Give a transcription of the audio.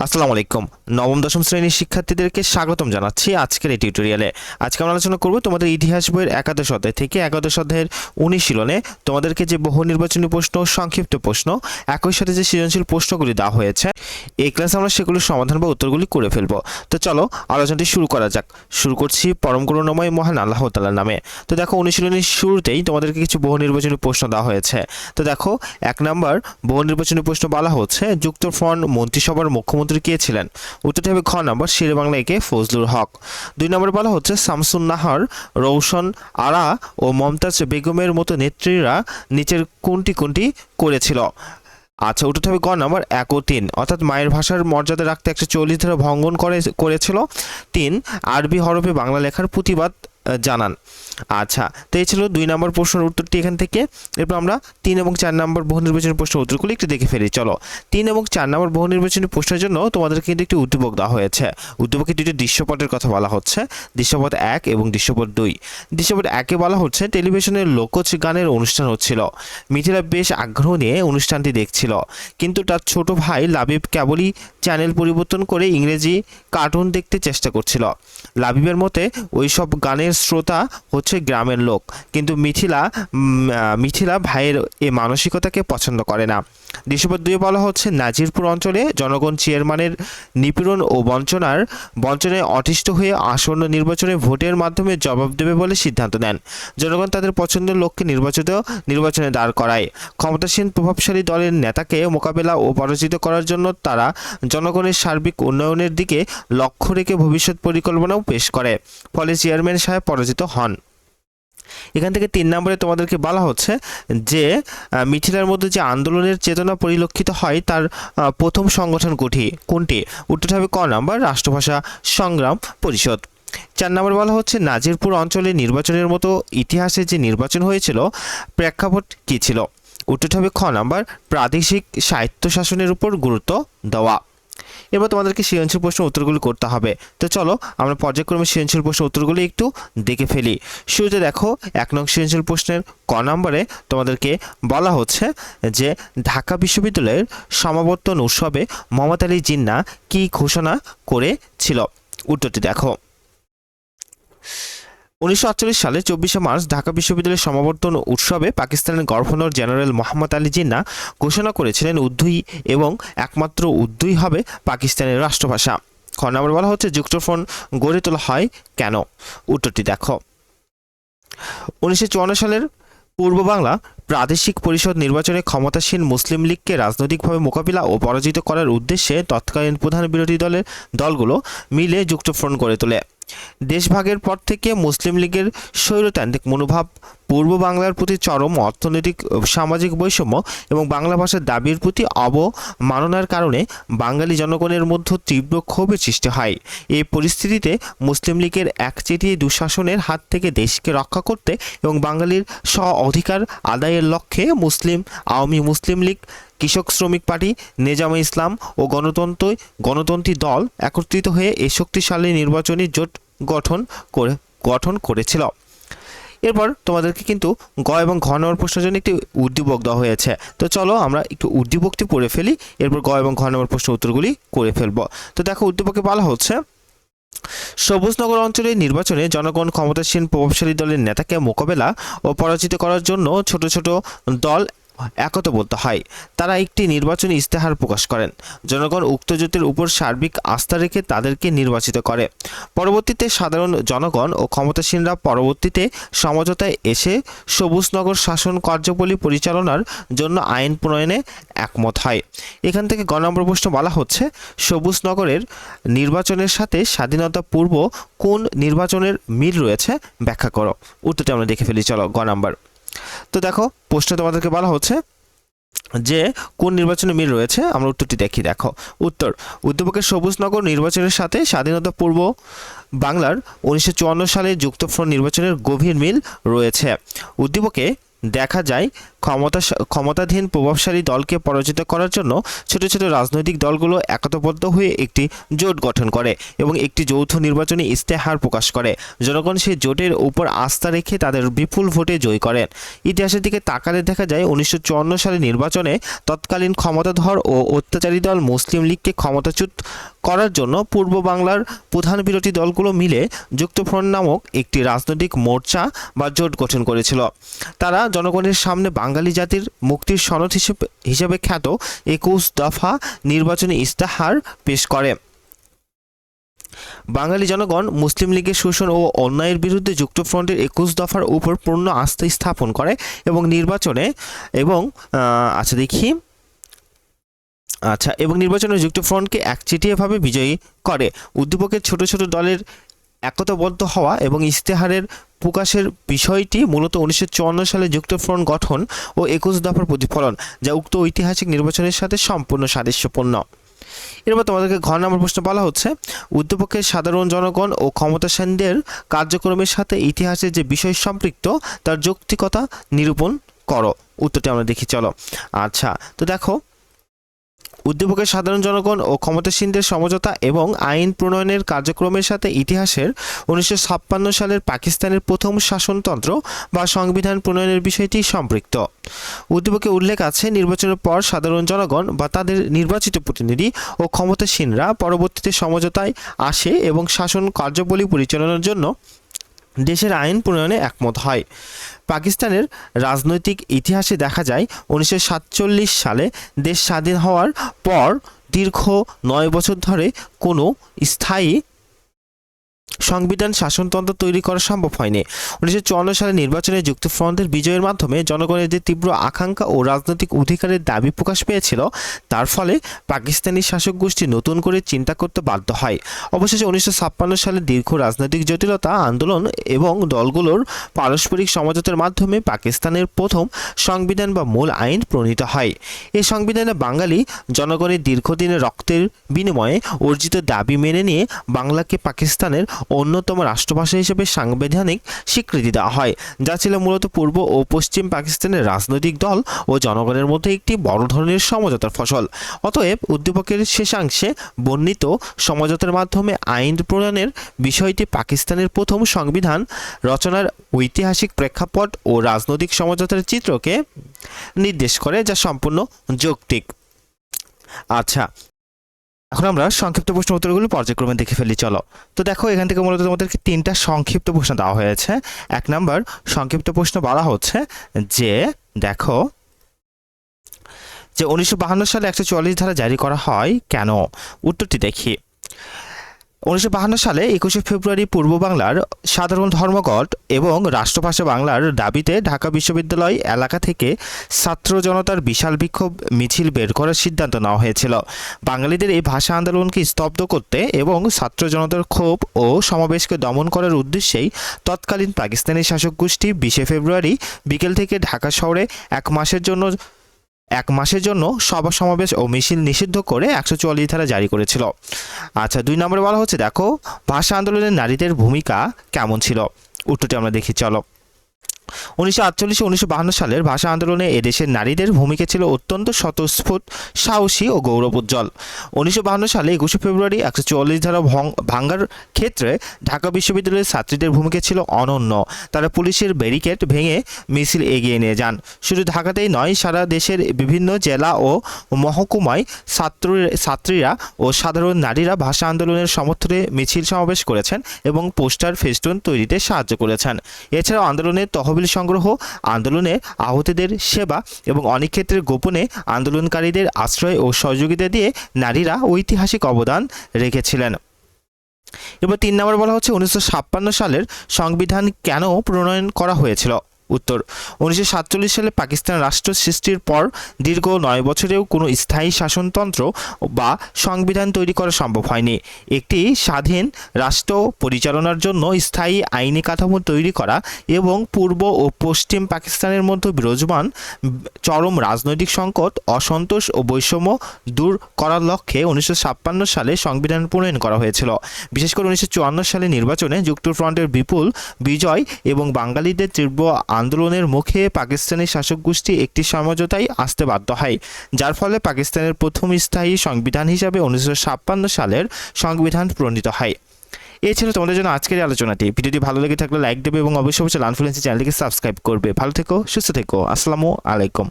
আসসালামু আলাইকুম। নবম দশম শ্রেণীর শিক্ষার্থীদেরকে স্বাগতম জানাচ্ছি আজকের এই টিউটোরিয়ালে। আজকে আমরা আলোচনা করব তোমাদের ইতিহাস বইয়ের একাদশ অধ্যায় থেকে একাদশ অধ্যায়ের অনুশীলনে তোমাদেরকে যে বহু নির্বাচনী প্রশ্ন, সংক্ষিপ্ত প্রশ্ন, একই সাথে যে সৃজনশীল প্রশ্নগুলি দেওয়া হয়েছে, এই ক্লাসে আমরা সেগুলির সমাধান বা উত্তরগুলি করে ফেলবো। তো চলো আলোচনাটি শুরু করা যাক। শুরু করছি পরম করুণাময় মহান আল্লাহ তাআলার নামে। তো দেখো, অনুশীলনের শুরুতেই তোমাদেরকে কিছু বহু নির্বাচনী প্রশ্ন দেওয়া হয়েছে। তো দেখো, 1 নম্বর বহু নির্বাচনী প্রশ্ন বলা হচ্ছে, যুক্তফ্রন্ট মন্ত্রিসভার মুখ্যমন্ত্রী কে ছিলেন? উত্তরটি হবে খ নম্বর, শেরেবাংলা একে ফজলুল হক। 2 নম্বরে বলা হচ্ছে, শামসুন নাহার, রওশন আরা ও মমতাজ বেগমের মতো নেত্রীরা নিচের কোনটি কোনটি করেছিল? আচ্ছা, উত্তরটি হবে গ নম্বর 1 ও 3, অর্থাৎ মায়ের ভাষার মর্যাদা রাখতে 140 ধারা ভঙ্গন করেছিল। 3, আরবি হরফে বাংলা লেখার প্রতিবাদ জানান। আচ্ছা, তো এই ছিল 2 নম্বর প্রশ্নের উত্তরটি এখান থেকে। এরপর আমরা 3 এবং 4 নম্বর বহু নির্বাচনী প্রশ্নের উত্তরগুলো একটু দেখে ফেলি। চলো, 3 এবং 4 নম্বর বহু নির্বাচনী প্রশ্নের জন্য তোমাদের কিন্তু একটি উদ্দীপক দেওয়া হয়েছে। উদ্দীপকে দুটি দৃশ্যপটের কথা বলা হচ্ছে, দৃশ্যপট 1 এবং দৃশ্যপট 2। দৃশ্যপট 1-এ বলা হচ্ছে, টেলিভিশনের লোকজ গানের অনুষ্ঠান হচ্ছিল। মিথিলা বেশ আগ্রহ নিয়ে অনুষ্ঠানটি দেখছিল, কিন্তু তার ছোট ভাই লাবিব কেবলই চ্যানেল পরিবর্তন করে ইংরেজি কার্টুন দেখতে চেষ্টা করছিল। লাবিবের মতে ওইসব গানের শ্রোতা হচ্ছে গ্রামের লোক, কিন্তু মিথিলা ভাইয়ের এ মানসিকতাকে পছন্দ করে না। দৃশ্যপট 2-এ বলা হচ্ছে, নাজিরপুর অঞ্চলে জনগণ চেয়ারম্যানের নিপীড়ন ও বঞ্চনায় অতিষ্ঠ হয়ে আসন্ন নির্বাচনে ভোটের মাধ্যমে জবাব দেবে বলে সিদ্ধান্ত নেন। জনগণ তাদের পছন্দের লোককে নির্বাচনে দাঁড় করায়। ক্ষমতাসীন প্রভাবশালী দলের নেতাকে মোকাবেলা ও পরাজিত করার জন্য তারা জনগণের সার্বিক উন্নয়নের দিকে লক্ষ্য রেখে ভবিষ্যৎ পরিকল্পনাও পেশ করে। ফলে চেয়ারম্যান সাহেব পরাজিত হন। এখান থেকে 3 নম্বরে তোমাদেরকে বলা হচ্ছে যে মিথিলার মধ্যে যে আন্দোলনের চেতনা পরিলক্ষিত হয় তার প্রথম সংগঠন কোনটি? উত্তরটা হবে ক নম্বর, রাষ্ট্রভাষা সংগ্রাম পরিষদ। 4 নম্বর বলা হচ্ছে, নাজিরপুর অঞ্চলে নির্বাচনের মতো ইতিহাসে যে নির্বাচন হয়েছিল প্রেক্ষাপট কী ছিল? উত্তরটা হবে খ নম্বর, প্রাদেশিক স্বায়ত্তশাসনের উপর গুরুত্ব দেওয়া। এবার তোমাদেরকে সৃজনশীল প্রশ্নের উত্তরগুলি করতে হবে। তো চলো আমরা পর্যায়ক্রমে সৃজনশীল প্রশ্নের উত্তরগুলি একটু দেখে ফেলি। শুরুতে দেখো, 1 নং সৃজনশীল প্রশ্নের ক নম্বরে তোমাদেরকে বলা হচ্ছে যে ঢাকা বিশ্ববিদ্যালয়ের সমাবর্তন উৎসবে মোহাম্মদ আলী জিন্নাহ কী ঘোষণা করেছিল? উত্তরটি দেখো, 1948 সালে 24শে মার্চ ঢাকা বিশ্ববিদ্যালয়ের সমাবর্তন উৎসবে পাকিস্তানের গভর্নর জেনারেল মোহাম্মদ আলী জিন্নাহ ঘোষণা করেছিলেন উর্দুই এবং একমাত্র উর্দুই হবে পাকিস্তানের রাষ্ট্রভাষা। খ নম্বর বলা হচ্ছে, যুক্তফ্রন্ট গড়ে তোলা হয় কেন? উত্তরটি দেখো, 1954 সালের পূর্ব বাংলা প্রাদেশিক পরিষদ নির্বাচনে ক্ষমতাসীন মুসলিম লীগকে রাজনৈতিকভাবে মোকাবিলা ও পরাজিত করার উদ্দেশ্যে তৎকালীন প্রধান বিরোধী দলগুলো মিলে যুক্তফ্রন্ট গড়ে তোলে। দেশভাগের পর থেকে মুসলিম লীগের স্বৈরতান্ত্রিক মনোভাব, পূর্ব বাংলার প্রতি চরম অর্থনৈতিক সামাজিক বৈষম্য এবং বাংলা ভাষার দাবির প্রতি অবমাননার কারণে বাঙালি জনগণের মধ্যে তীব্র ক্ষোভের সৃষ্টি হয়। এই পরিস্থিতিতে মুসলিম লীগের একচেটিয়া দুঃশাসনের হাত থেকে দেশকে রক্ষা করতে এবং বাঙালির স্ব অধিকার আদায়ের লক্ষ্যে আওয়ামী মুসলিম লীগ, কৃষক শ্রমিক পার্টি, নেজামে ইসলাম ও গণতন্ত্রী দল একত্রিত হয়ে এই শক্তিশালী নির্বাচনী জোট গঠন করেছিল। এরপর তোমাদেরকে কিন্তু গ এবং ঘ নম্বর প্রশ্নের জন্য একটি উদ্দীপক দেওয়া হয়েছে। তো চলো আমরা একটু উদ্দীপকটি পড়ে ফেলি, এরপর গ এবং ঘ নম্বর প্রশ্নের উত্তরগুলি করে ফেলবো। তো দেখো, উদ্দীপকে বলা হচ্ছে, সবুজনগর অঞ্চলের নির্বাচনে জনগণ ক্ষমতাসীন প্রভাবশালী দলের নেতাকে মোকাবেলা ও পরাজিত করার জন্য ছোট ছোট দল একতাবদ্ধ হয়। তারা একটি নির্বাচনী ইস্তেহার প্রকাশ করেন। জনগণ উক্ত জোটের উপর সার্বিক আস্থা রেখে তাদেরকে নির্বাচিত করে। পরবর্তীতে সাধারণ জনগণ ও ক্ষমতাসীনরা পরবর্তীতে সমঝোতায় এসে সবুজনগর শাসন কার্যাবলী পরিচালনার জন্য আইন প্রণয়নে একমত হয়। এখান থেকে গ নম্বর প্রশ্ন বলা হচ্ছে, সবুজনগরের নির্বাচনের সাথে স্বাধীনতা পূর্ব কোন নির্বাচনের মিল রয়েছে ব্যাখ্যা করো? উত্তরটি আমরা দেখে ফেলি। চলো, গ নম্বর। তো দেখো, প্রশ্নে তোমাদেরকে বলা হচ্ছে যে কোন নির্বাচনে মিল রয়েছে, আমরা উত্তরটি দেখি। দেখো উত্তর, উদ্দীপকের সবুজনগর নির্বাচনের সাথে স্বাধীনতা পূর্ব বাংলার 1954 সালে যুক্তফ্রন্ট নির্বাচনের গভীর মিল রয়েছে। উদ্দীপকে দেখা যায় ক্ষমতাধীন প্রভাবশালী দলকে পরাজিত করার জন্য ছোট ছোট রাজনৈতিক দলগুলো একতাবদ্ধ হয়ে একটি জোট গঠন করে এবং একটি যৌথ নির্বাচনী ইশতেহার প্রকাশ করে। জনগণ সেই জোটের উপর আস্থা রেখে তাদের বিপুল ভোটে জয় করেন। ইতিহাসের দিকে তাকালে দেখা যায় 1954 সালে নির্বাচনে তৎকালীন ক্ষমতাধর ও অত্যাচারী দল মুসলিম লীগকে ক্ষমতাচ্যুত করার জন্য পূর্ব বাংলার প্রধান বিরোধী দলগুলো মিলে যুক্তফ্রন্ট নামক একটি রাজনৈতিক মোর্চা বা জোট গঠন করেছিল। তারা জনগণের সামনে বাঙালি জাতির মুক্তির সনদ হিসেবে খ্যাত 21 দফা নির্বাচনী ইশতেহার পেশ করে। বাঙালি জনগণ মুসলিম লীগের শোষণ ও অন্যায়ের বিরুদ্ধে যুক্তফ্রন্টের 21 দফার উপর পূর্ণ আস্থা স্থাপন করে এবং নির্বাচনে যুক্তফ্রন্টকে একচেটিয়াভাবে বিজয়ী করে। উদ্দীপকের ছোট ছোট দলের একতাবদ্ধ হওয়া এবং ইশতেহারের প্রকাশের বিষয়টি মূলত 1954 সালে যুক্তফ্রন্ট গঠন ও 21 দফার প্রতিফলন, যা উক্ত ঐতিহাসিক নির্বাচনের সাথে সম্পূর্ণ সাদৃশ্যপূর্ণ। এরপর তোমাদেরকে ঘ নম্বর প্রশ্ন বলা হচ্ছে, উদ্দীপকের সাধারণ জনগণ ও ক্ষমতাসীনদের কার্যক্রমের সাথে ইতিহাসের যে বিষয় সম্পৃক্ত তার যৌক্তিকতা নিরূপণ করো। উত্তরটি আমরা দেখি, চলো। আচ্ছা, তো দেখো, উদ্দীপকের সাধারণ জনগণ ও ক্ষমতাসীনদের সমঝোতা এবং আইন প্রণয়নের কার্যক্রমের সাথে ইতিহাসের 1956 সালের পাকিস্তানের প্রথম শাসনতন্ত্র বা সংবিধান প্রণয়নের বিষয়টি সম্পৃক্ত। উদ্দীপকে উল্লেখ আছে, নির্বাচনের পর সাধারণ জনগণ বা তাদের নির্বাচিত প্রতিনিধি ও ক্ষমতাসীনরা পরবর্তীতে সমঝোতায় আসে এবং শাসন কার্যাবলী পরিচালনার জন্য দেশের আইন প্রণয়নে একমত হয়। পাকিস্তানের রাজনৈতিক ইতিহাসে দেখা যায় 1947 সালে দেশ স্বাধীন হওয়ার পর দীর্ঘ 9 বছর ধরে কোনো স্থায়ী সংবিধান শাসনতন্ত্র তৈরি করা সম্ভব হয়নি। 1954 সালে নির্বাচনে যুক্তফ্রন্টের বিজয়ের মাধ্যমে জনগণের যে তীব্র আকাঙ্ক্ষা ও রাজনৈতিক অধিকারের দাবি প্রকাশ পেয়েছিল, তার ফলে পাকিস্তানি শাসক গোষ্ঠী নতুন করে চিন্তা করতে বাধ্য হয়। অবশেষে 1956 সালে দীর্ঘ রাজনৈতিক জটিলতা, আন্দোলন এবং দলগুলোর পারস্পরিক সমঝোতার মাধ্যমে পাকিস্তানের প্রথম সংবিধান বা মূল আইন প্রণীত হয়। এই সংবিধানে বাঙালি জনগণের দীর্ঘদিনের রক্তের বিনিময়ে অর্জিত দাবি মেনে নিয়ে বাংলাকে পাকিস্তানের অন্যতম রাষ্ট্রভাষা হিসেবে সাংবিধানিক স্বীকৃতি দেওয়া হয়, যা ছিল মূলত পূর্ব ও পশ্চিম পাকিস্তানের রাজনৈতিক দল ও জনগণের মধ্যে একটি বড় ধরনের সমঝোতার ফসল। অতএব উদ্দীপকের শেষাংশে বর্ণিত সমঝোতার মাধ্যমে আইন প্রণয়নের বিষয়টি পাকিস্তানের প্রথম সংবিধান রচনার ঐতিহাসিক প্রেক্ষাপট ও রাজনৈতিক সমঝোতার চিত্রকে নির্দেশ করে, যা সম্পূর্ণ যৌক্তিক। আচ্ছা, এখন আমরা সংক্ষিপ্ত প্রশ্ন উত্তরগুলো পর্যায়ক্রমে দেখে ফেলি, চলো। তো দেখো, এখান থেকে মূলত তোমাদেরকে 3টা সংক্ষিপ্ত প্রশ্ন দেওয়া হয়েছে। 1 নম্বর সংক্ষিপ্ত প্রশ্ন বলা হচ্ছে যে, দেখো, যে 1952 সালে 144 ধারা জারি করা হয় কেন? উত্তরটি দেখি। 1952 সালে 21শে ফেব্রুয়ারি পূর্ব বাংলার সাধারণ ধর্মঘট এবং রাষ্ট্রভাষা বাংলার দাবিতে ঢাকা বিশ্ববিদ্যালয় এলাকা থেকে ছাত্র জনতার বিশাল বিক্ষোভ মিছিল বের করার সিদ্ধান্ত নেওয়া হয়েছিল। বাঙালিদের এই ভাষা আন্দোলনকে স্তব্ধ করতে এবং ছাত্র জনতার ক্ষোভ ও সমাবেশকে দমন করার উদ্দেশ্যেই তৎকালীন পাকিস্তানি শাসক গোষ্ঠী 20শে ফেব্রুয়ারি বিকেল থেকে ঢাকা শহরে এক মাসের জন্য সভা সমাবেশ ও মিছিল নিষিদ্ধ করে 144 ধারা জারি করেছিল। আচ্ছা, 2 নম্বরে বলা হচ্ছে, দেখো, ভাষা আন্দোলনে নারীদের ভূমিকা কেমন ছিল? উত্তরটি আমরা দেখি, চলো। 1948-1952 সালের ভাষা আন্দোলনে এদেশের নারীদের ভূমিকা ছিল অত্যন্ত স্বতঃস্ফূর্ত, সাহসী ও গৌরবোজ্জ্বল। 1952 সালে 21শে ফেব্রুয়ারি 144 ধারা ভাঙ্গার ক্ষেত্রে ঢাকা বিশ্ববিদ্যালয়ের ছাত্রীদের ভূমিকা ছিল অনন্য। তারা পুলিশের ব্যারিকেড ভেঙে মিছিল এগিয়ে নিয়ে যান। শুধু ঢাকাতেই নয়, সারা দেশের বিভিন্ন জেলা ও মহকুমায় ছাত্রীরা ও সাধারণ নারীরা ভাষা আন্দোলনের সমর্থনে মিছিল সমাবেশ করেছেন এবং পোস্টার, ফেস্টুন তৈরিতে সাহায্য করেছেন। এছাড়াও আন্দোলনের তহবিল সংগ্রহ, আন্দোলনে আহতদের সেবা এবং অনেক ক্ষেত্রে গোপনে আন্দোলনকারীদের আশ্রয় ও সহযোগিতা দিয়ে নারীরা ঐতিহাসিক অবদান রেখেছিলেন। এবার 3 নম্বর বলা হচ্ছে, 1956 সালের সংবিধান কেন প্রণয়ন করা হয়েছিল? উত্তর, 1947 সালে পাকিস্তান রাষ্ট্র সৃষ্টির পর দীর্ঘ 9 বছরেও কোনো স্থায়ী শাসনতন্ত্র বা সংবিধান তৈরি করা সম্ভব হয়নি। একটি স্বাধীন রাষ্ট্র পরিচালনার জন্য স্থায়ী আইনি কাঠামো তৈরি করা এবং পূর্ব ও পশ্চিম পাকিস্তানের মধ্যে বিরাজমান চরম রাজনৈতিক সংকট, অসন্তোষ ও বৈষম্য দূর করার লক্ষ্যে 1956 সালে সংবিধান প্রণয়ন করা হয়েছিল। বিশেষ করে 1954 সালে নির্বাচনে যুক্তফ্রন্টের বিপুল বিজয় এবং বাঙালিদের তীব্র আন্দোলনের মুখে পাকিস্তানি শাসক গোষ্ঠী একটি সমঝোতায় আসতে বাধ্য হয়, যার ফলে পাকিস্তানের প্রথম স্থায়ী সংবিধান হিসাবে 1956 সালের সংবিধান প্রণীত হয়। এই ছিল তোমাদের জন্য আজকের এই আলোচনাটি। ভিডিওটি ভালো লেগে থাকলে লাইক দেবে এবং অবশ্যই লার্ন ফ্লুয়েন্সি চ্যানেলটিকে সাবস্ক্রাইব করবে। ভালো থেকো, সুস্থ থেকো। আসসালামু আলাইকুম।